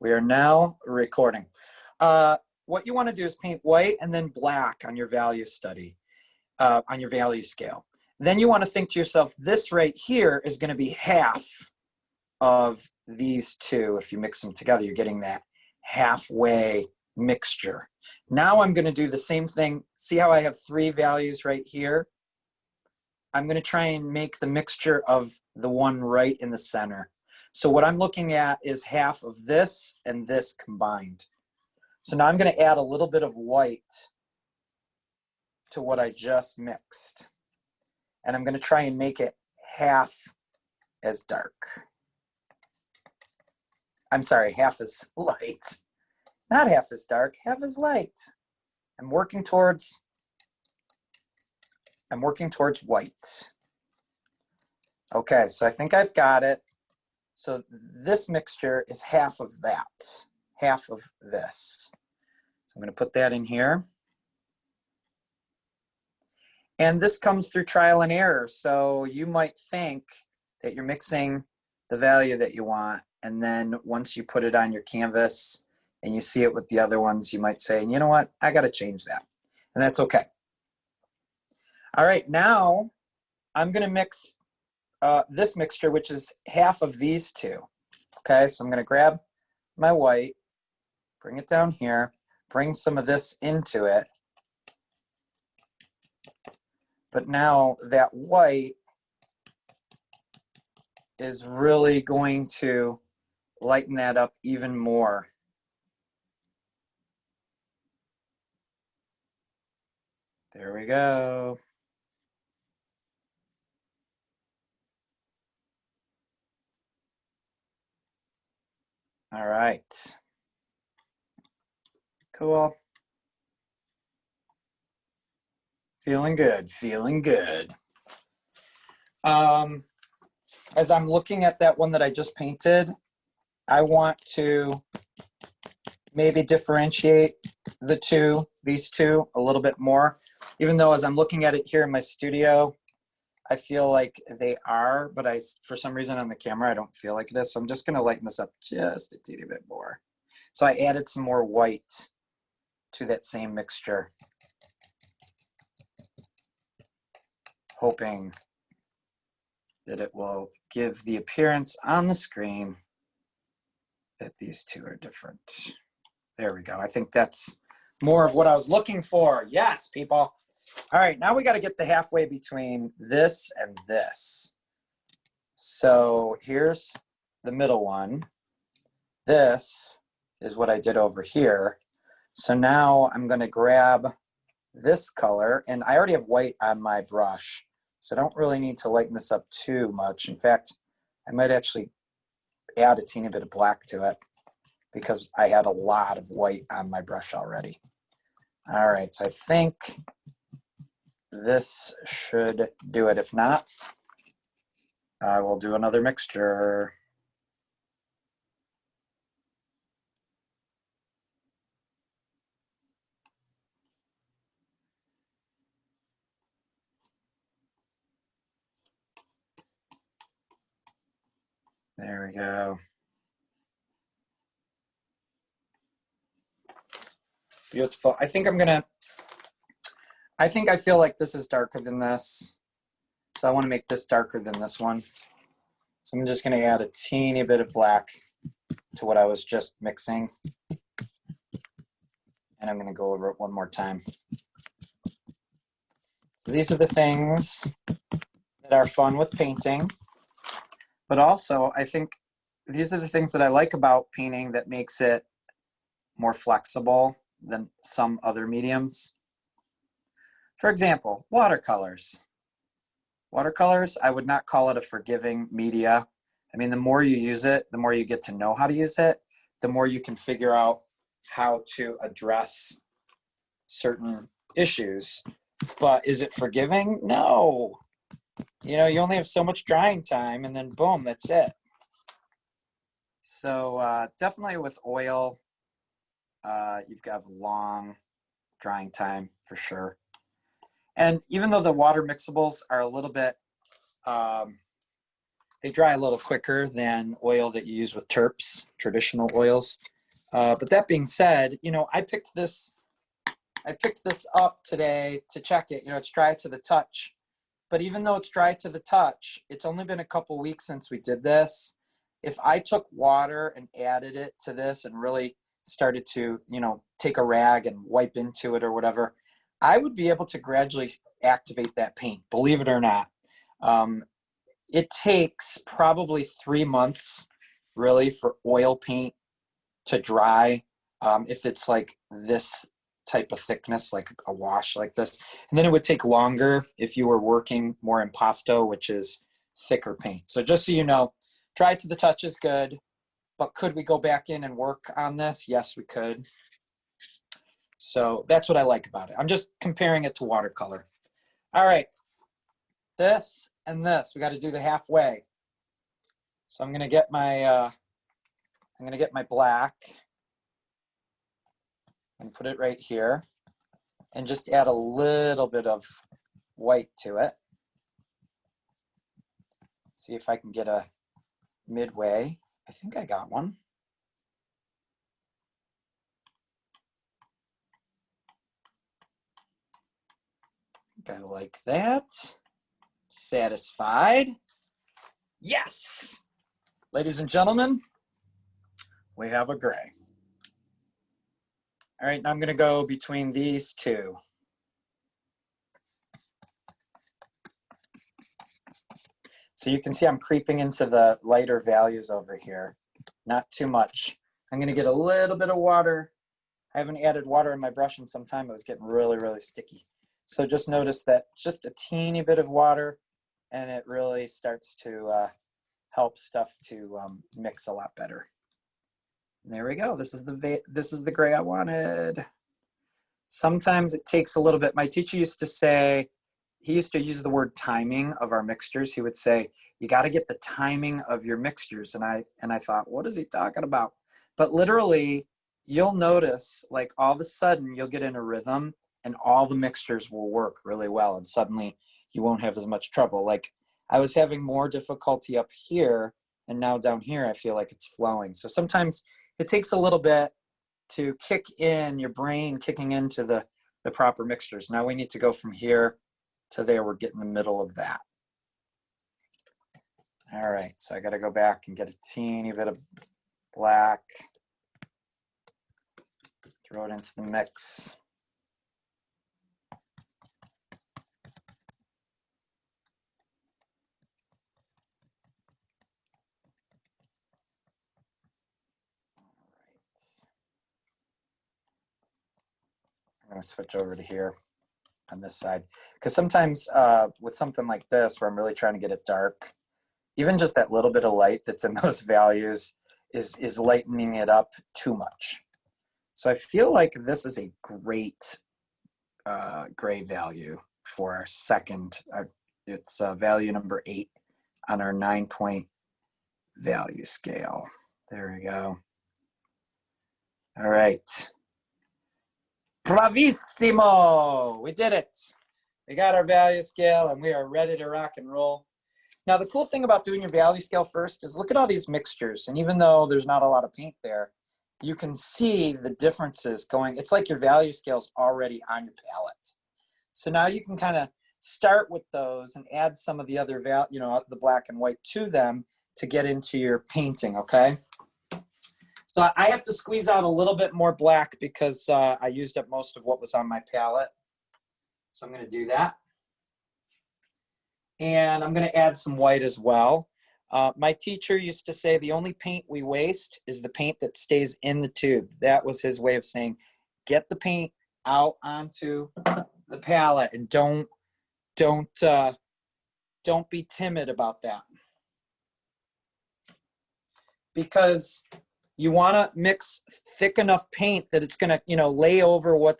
We are now recording. What you want to do is paint white and then black on your value study, on your value scale. Then you want to think to yourself, this right here is going to be half of these two. If you mix them together, you're getting that halfway mixture. Now I'm going to do the same thing. See how I have three values right here? I'm going to try and make the mixture of the one right in the center. So what I'm looking at is half of this and this combined. So now I'm going to add a little bit of white to what I just mixed. And I'm going to try and make it half as dark. I'm sorry, half as light. Not half as dark, half as light. I'm working towards white. Okay, so I think I've got it. So this mixture is half of that, half of this. So I'm going to put that in here. And this comes through trial and error. So you might think that you're mixing the value that you want, and then once you put it on your canvas and you see it with the other ones, you might say, you know what, I got to change that. And that's okay. All right, now I'm going to mix this mixture, which is half of these two. Okay, so I'm going to grab my white, bring it down here, bring some of this into it. But now that white is really going to lighten that up even more. There we go. All right. Cool. Feeling good, feeling good. As I'm looking at that one that I just painted, I want to maybe differentiate these two a little bit more. Even though as I'm looking at it here in my studio, I feel like they are, but for some reason on the camera, I don't feel like it is. So I'm just gonna lighten this up just a teeny bit more. So I added some more white to that same mixture, hoping that it will give the appearance on the screen that these two are different. There we go. I think that's more of what I was looking for. Yes, people. All right, now we got to get the halfway between this and this. So here's the middle one. This is what I did over here. So now I'm going to grab this color, and I already have white on my brush, so I don't really need to lighten this up too much. In fact, I might actually add a teeny bit of black to it because I had a lot of white on my brush already. All right, so I think this should do it. If not, I will do another mixture. There we go. Beautiful. I think I feel like this is darker than this. So I want to make this darker than this one. So I'm just going to add a teeny bit of black to what I was just mixing. And I'm going to go over it one more time. So these are the things that are fun with painting. But also, I think these are the things that I like about painting that makes it more flexible than some other mediums. For example, watercolors. Watercolors, I would not call it a forgiving media. I mean, the more you use it, the more you get to know how to use it, the more you can figure out how to address certain issues. But is it forgiving? No. You know, you only have so much drying time, and then boom, that's it. So definitely with oil, you've got a long drying time for sure. And even though the water mixables are a little bit They dry a little quicker than oil that you use with terps, traditional oils. But that being said, you know, I picked this up today to check it. You know, it's dry to the touch. But even though it's dry to the touch, it's only been a couple weeks since we did this. If I took water and added it to this and really started to, you know, take a rag and wipe into it or whatever, I would be able to gradually activate that paint, believe it or not. It takes probably 3 months really for oil paint to dry. If it's like this type of thickness, like a wash like this. And then it would take longer if you were working more impasto, which is thicker paint. So just so you know, dry to the touch is good, but could we go back in and work on this? Yes, we could. So that's what I like about it. I'm just comparing it to watercolor. All right, this and this, we got to do the halfway. So I'm gonna get my black and put it right here and just add a little bit of white to it. See if I can get a midway. I think I got one. I like that. Satisfied. Yes! Ladies and gentlemen, we have a gray. All right, now I'm gonna go between these two. So you can see I'm creeping into the lighter values over here. Not too much. I'm gonna get a little bit of water. I haven't added water in my brush in some time. It was getting really, really sticky. So just notice that just a teeny bit of water and it really starts to help stuff to mix a lot better. And there we go. This is the gray I wanted. Sometimes it takes a little bit. My teacher used to say, he used to use the word timing of our mixtures. He would say, you got to get the timing of your mixtures. And I thought, what is he talking about? But literally, you'll notice like all of a sudden you'll get in a rhythm and all the mixtures will work really well. And suddenly you won't have as much trouble. Like I was having more difficulty up here and now down here, I feel like it's flowing. So sometimes it takes a little bit to kick in your brain, kicking into the proper mixtures. Now we need to go from here to there. We're getting the middle of that. All right, so I got to go back and get a teeny bit of black, throw it into the mix. I'm going to switch over to here on this side because sometimes with something like this where I'm really trying to get it dark, even just that little bit of light that's in those values is lightening it up too much. So I feel like this is a great gray value for our second. It's value number 8 on our 9-point value scale. There we go. All right. Bravissimo! We did it. We got our value scale and we are ready to rock and roll. Now, the cool thing about doing your value scale first is look at all these mixtures. And even though there's not a lot of paint there, you can see the differences going. It's like your value scale is already on your palette. So now you can kind of start with those and add some of the other, the black and white to them to get into your painting, okay? So I have to squeeze out a little bit more black because I used up most of what was on my palette. So I'm going to do that. And I'm going to add some white as well. My teacher used to say the only paint we waste is the paint that stays in the tube. That was his way of saying, get the paint out onto the palette and don't be timid about that. Because you want to mix thick enough paint that it's going to, lay over what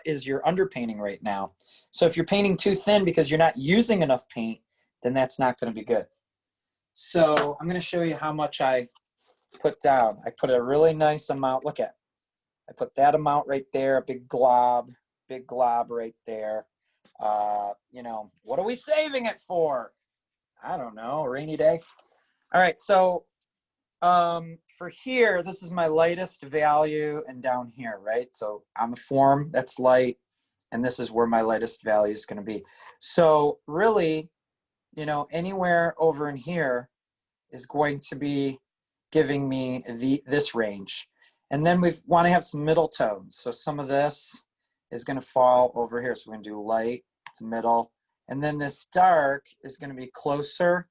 is your underpainting right now. So if you're painting too thin because you're not using enough paint, then that's not going to be good. So I'm going to show you how much I put down. I put a really nice amount. Look at, I put that amount right there, a big glob right there. What are we saving it for? I don't know, rainy day. All right, so for here, this is my lightest value, and down here, right? So on the form, that's light, and this is where my lightest value is going to be. So really, you know, anywhere over in here is going to be giving me this range. And then we want to have some middle tones. So some of this is going to fall over here. So we're going to do light to middle. And then this dark is going to be closer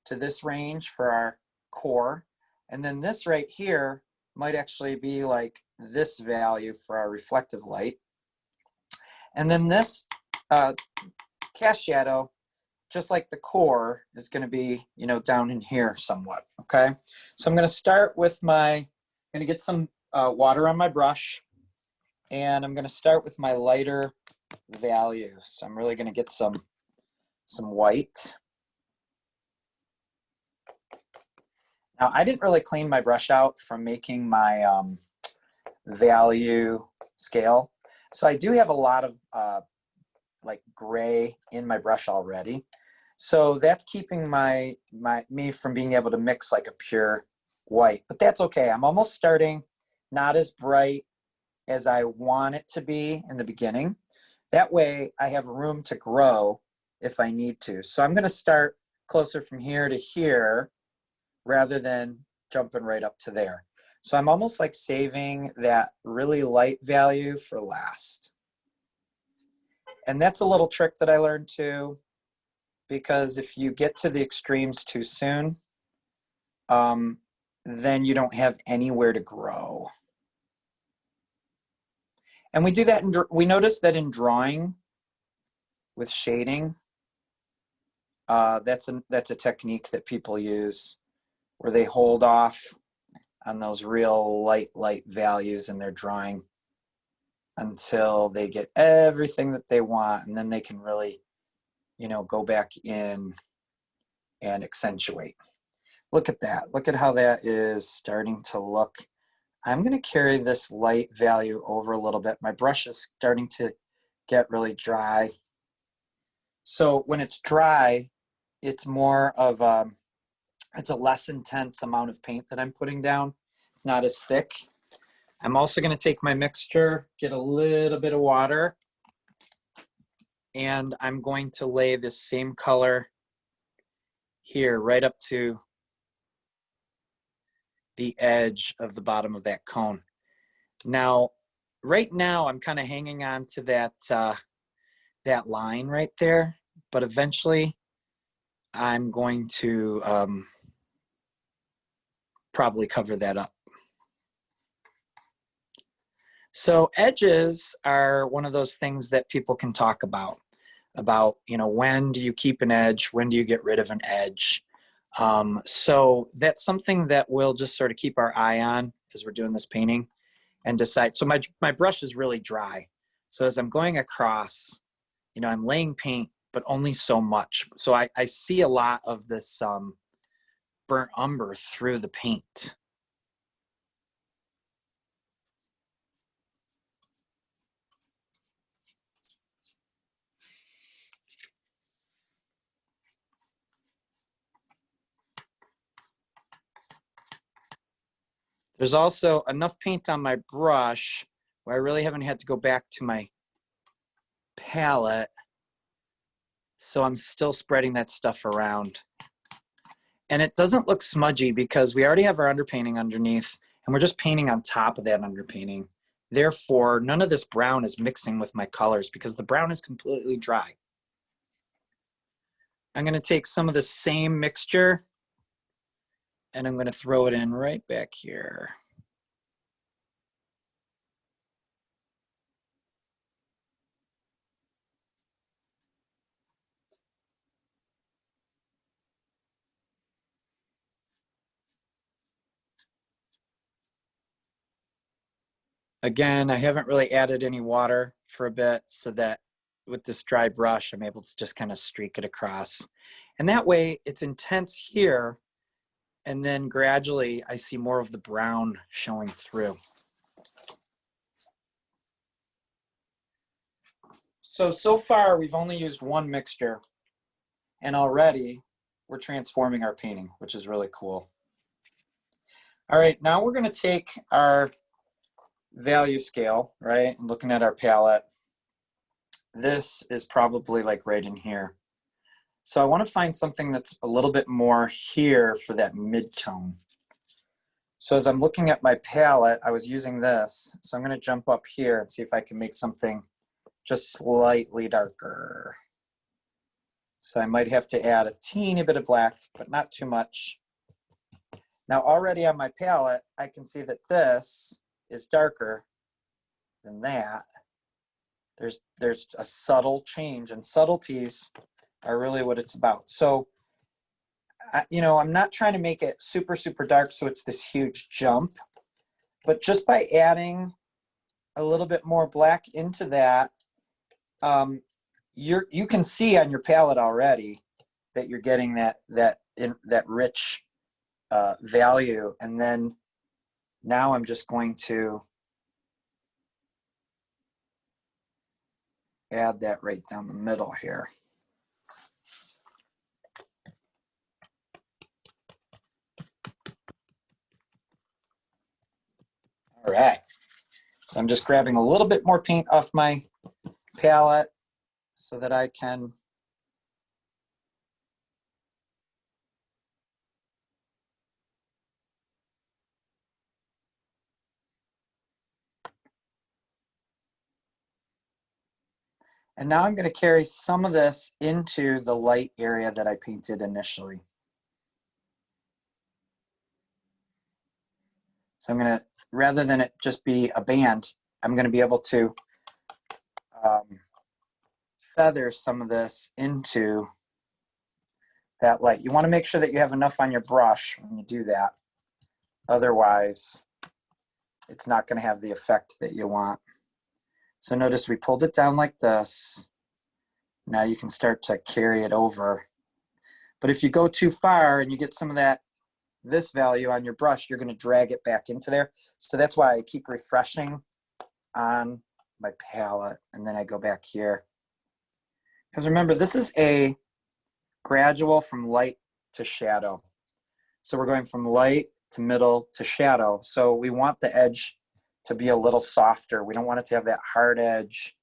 to this range for our core. And then this right here might actually be like this value for our reflective light. And then this cast shadow, just like the core, is going to be, you know, down in here somewhat. Okay, so I'm going to start with I'm going to get some water on my brush, and I'm going to start with my lighter value. So I'm really going to get some white. Now, I didn't really clean my brush out from making my value scale. So I do have a lot of like gray in my brush already. So that's keeping me from being able to mix like a pure white, but that's okay. I'm almost starting not as bright as I want it to be in the beginning. That way I have room to grow if I need to. So I'm going to start closer from here to here rather than jumping right up to there. So I'm almost like saving that really light value for last. And that's a little trick that I learned too, because if you get to the extremes too soon, then you don't have anywhere to grow. And we do that, we notice that in drawing with shading, that's a technique that people use where they hold off on those real light values in their drawing until they get everything that they want, and then they can really, you know, go back in and accentuate. Look at that. Look at how that is starting to look. I'm going to carry this light value over a little bit. My brush is starting to get really dry. So when it's dry, it's more of it's a less intense amount of paint that I'm putting down. It's not as thick. I'm also going to take my mixture, get a little bit of water, and I'm going to lay this same color here right up to the edge of the bottom of that cone. Now, right now, I'm kind of hanging on to that line right there, but eventually I'm going to probably cover that up. So edges are one of those things that people can talk about, you know, when do you keep an edge? When do you get rid of an edge? So that's something that we'll just sort of keep our eye on as we're doing this painting and decide. So my brush is really dry. So as I'm going across, you know, I'm laying paint, but only so much. So I see a lot of this burnt umber through the paint. There's also enough paint on my brush where I really haven't had to go back to my palette. So I'm still spreading that stuff around. And it doesn't look smudgy because we already have our underpainting underneath and we're just painting on top of that underpainting. Therefore, none of this brown is mixing with my colors because the brown is completely dry. I'm going to take some of the same mixture and I'm going to throw it in right back here. Again, I haven't really added any water for a bit so that with this dry brush, I'm able to just kind of streak it across. And that way it's intense here. And then gradually I see more of the brown showing through. So far we've only used one mixture, and already we're transforming our painting, which is really cool. All right, now we're gonna take our value scale, right? And looking at our palette, this is probably like right in here. So I wanna find something that's a little bit more here for that mid-tone. So as I'm looking at my palette, I was using this. So I'm gonna jump up here and see if I can make something just slightly darker. So I might have to add a teeny bit of black, but not too much. Now already on my palette, I can see that this is darker than that. There's a subtle change, and subtleties are really what it's about. So, you know, I'm not trying to make it super, super dark so it's this huge jump, but just by adding a little bit more black into that, you can see on your palette already that you're getting that rich value. And then now I'm just going to add that right down the middle here. All right, so I'm just grabbing a little bit more paint off my palette so that I can and now I'm going to carry some of this into the light area that I painted initially. So I'm going to, rather than it just be a band, I'm going to be able to feather some of this into that light. You want to make sure that you have enough on your brush when you do that. Otherwise, it's not going to have the effect that you want. So notice we pulled it down like this. Now you can start to carry it over. But if you go too far and you get some of this value on your brush, you're going to drag it back into there. So that's why I keep refreshing on my palette, and then I go back here. Because remember, this is a gradual from light to shadow. So we're going from light to middle to shadow. So we want the edge to be a little softer. We don't want it to have that hard edge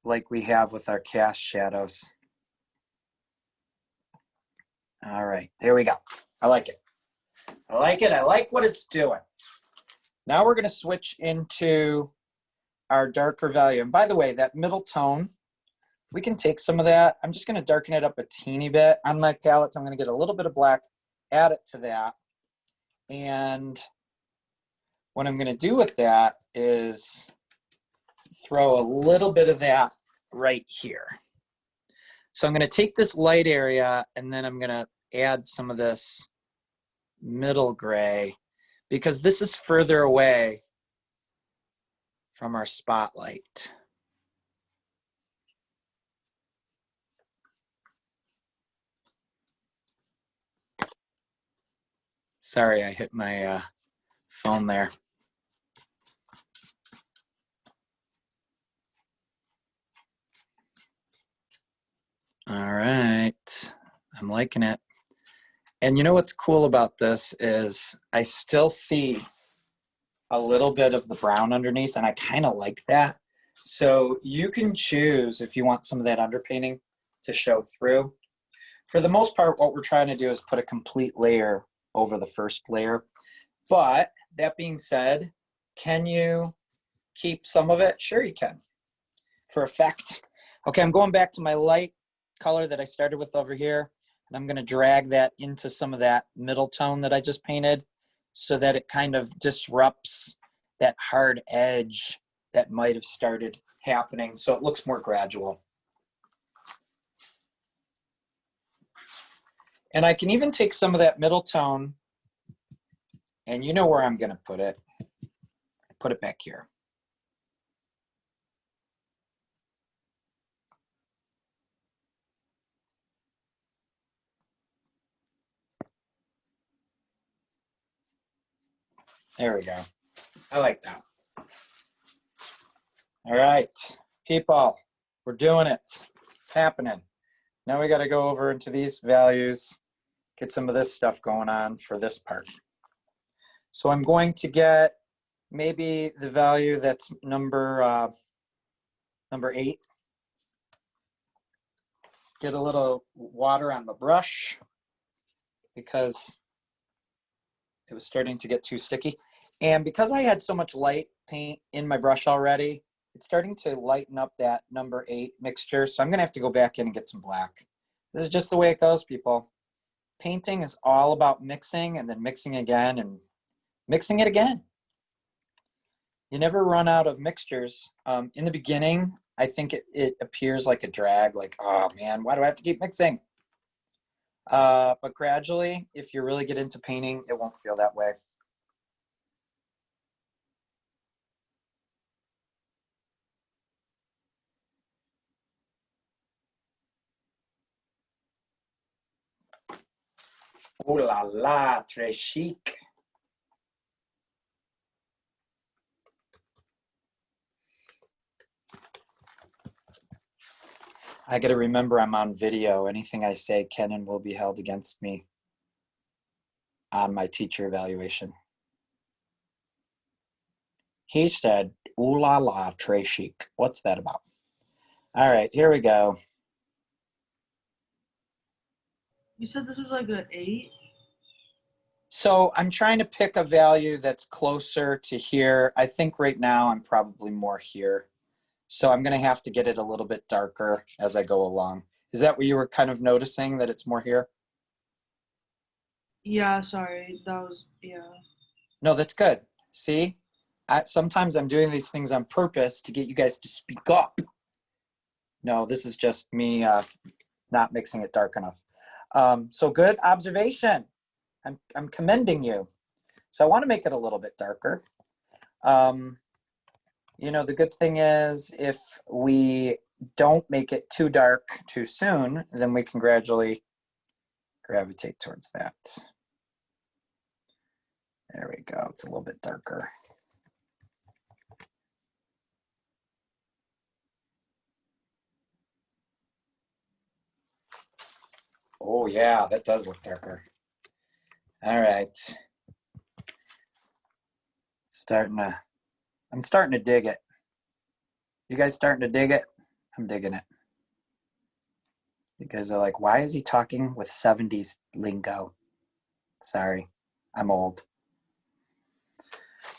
like we have with our cast shadows. All right, there we go. I like it. I like it. I like what it's doing. Now we're going to switch into our darker value. And by the way, that middle tone, we can take some of that. I'm just going to darken it up a teeny bit on my palette. So I'm going to get a little bit of black, add it to that. And what I'm going to do with that is throw a little bit of that right here. So I'm going to take this light area and then I'm going to add some of this middle gray because this is further away from our spotlight. Sorry, I hit my phone there. All right, I'm liking it. And you know what's cool about this is I still see a little bit of the brown underneath, and I kind of like that. So you can choose if you want some of that underpainting to show through. For the most part, what we're trying to do is put a complete layer over the first layer. But that being said, can you keep some of it? Sure you can, for effect. Okay, I'm going back to my light color that I started with over here, and I'm gonna drag that into some of that middle tone that I just painted so that it kind of disrupts that hard edge that might have started happening, so it looks more gradual. And I can even take some of that middle tone, and you know where I'm gonna put it. Put it back here. There we go. I like that. All right, people, we're doing it. It's happening. Now we got to go over into these values, get some of this stuff going on for this part. So I'm going to get maybe the value that's number 8. Get a little water on the brush because it was starting to get too sticky. And because I had so much light paint in my brush already, it's starting to lighten up that number 8 mixture. So I'm gonna have to go back in and get some black. This is just the way it goes, people. Painting is all about mixing and then mixing again and mixing it again. You never run out of mixtures. In the beginning, I think it appears like a drag, like, oh man, why do I have to keep mixing? But gradually, if you really get into painting, it won't feel that way. Oh la la, très chic. I got to remember I'm on video. Anything I say can and will be held against me on my teacher evaluation. He said, ooh la la, très chic. What's that about? All right, here we go. You said this was like an 8? So I'm trying to pick a value that's closer to here. I think right now I'm probably more here. So I'm going to have to get it a little bit darker as I go along. Is that what you were kind of noticing, that it's more here? Yeah, sorry. That was, yeah. No, that's good. See, sometimes I'm doing these things on purpose to get you guys to speak up. No, this is just me not mixing it dark enough. So good observation. I'm commending you. So I want to make it a little bit darker. You know, the good thing is if we don't make it too dark too soon, then we can gradually gravitate towards that. There we go. It's a little bit darker. Oh yeah, that does look darker. All right. I'm starting to dig it. You guys starting to dig it? I'm digging it. You guys are like, why is he talking with 70s lingo? Sorry, I'm old.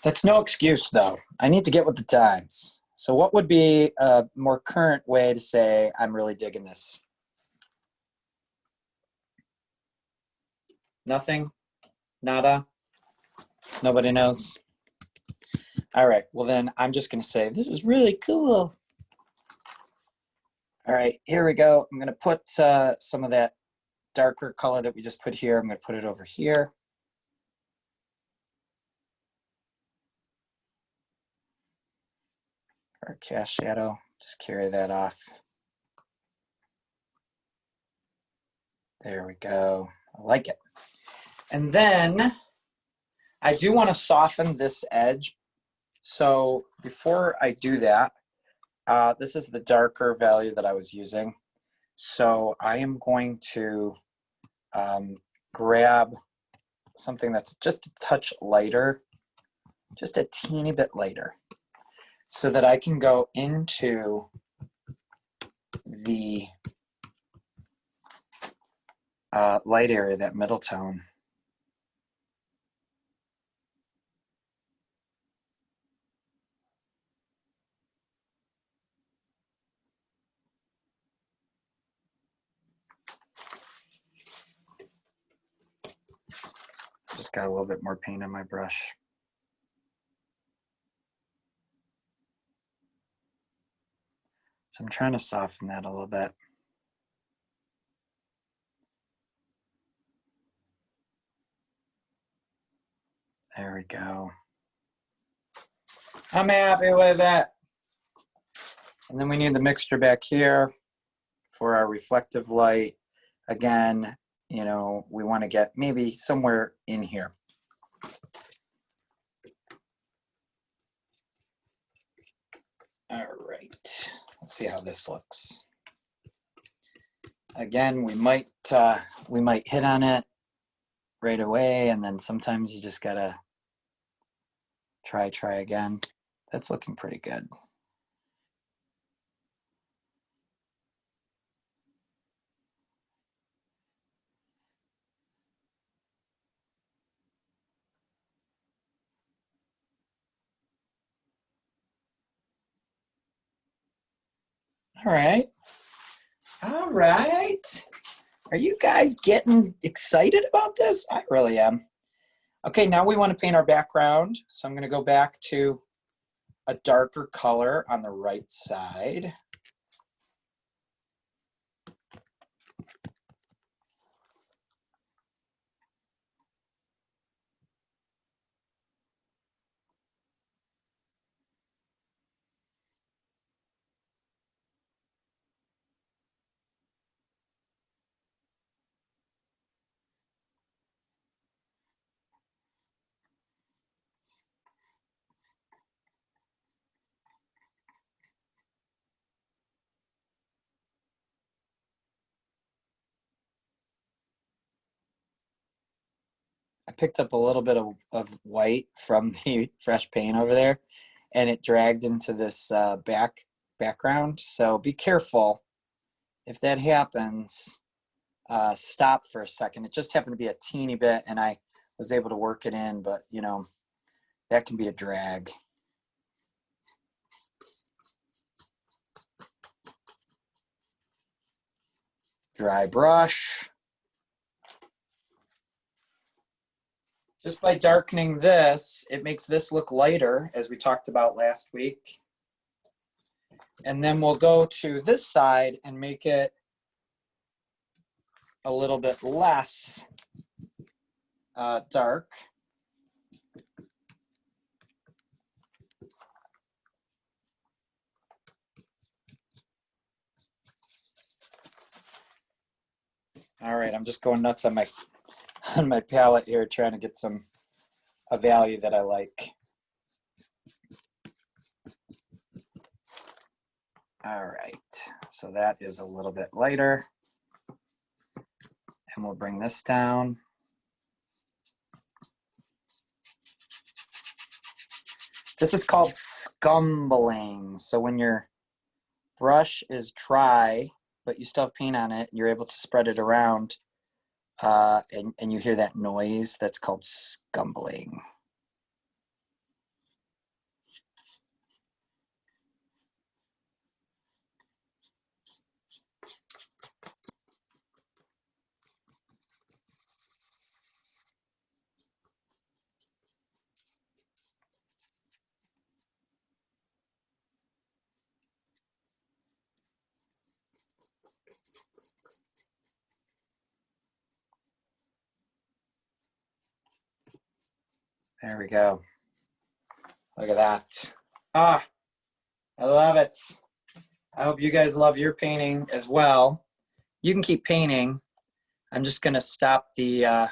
That's no excuse though. I need to get with the times. So what would be a more current way to say I'm really digging this? Nothing? Nada? Nobody knows? All right, well then I'm just gonna say, this is really cool. All right, here we go. I'm gonna put some of that darker color that we just put here. I'm gonna put it over here. Our cast shadow, just carry that off. There we go. I like it. And then I do want to soften this edge. So before I do that, this is the darker value that I was using. So I am going to grab something that's just a touch lighter, just a teeny bit lighter, so that I can go into the light area, that middle tone. Just got a little bit more paint on my brush. So I'm trying to soften that a little bit. There we go. I'm happy with that. And then we need the mixture back here for our reflective light. Again, you know, we want to get maybe somewhere in here. All right, let's see how this looks. Again, we might hit on it right away, and then sometimes you just gotta try again. That's looking pretty good. All right. All right. Are you guys getting excited about this? I really am. Okay, now we want to paint our background. So I'm going to go back to a darker color on the right side. I picked up a little bit of white from the fresh paint over there, and it dragged into this background. So be careful. If that happens, stop for a second. It just happened to be a teeny bit, and I was able to work it in, but you know, that can be a drag. Dry brush. Just by darkening this, it makes this look lighter, as we talked about last week. And then we'll go to this side and make it a little bit less dark. All right, I'm just going nuts on my palette here, trying to get a value that I like. All right, so that is a little bit lighter. And we'll bring this down. This is called scumbling. So when your brush is dry, but you still have paint on it, you're able to spread it around, and you hear that noise, that's called scumbling. There we go. Look at that. Ah, I love it. I hope you guys love your painting as well. You can keep painting. I'm just gonna stop the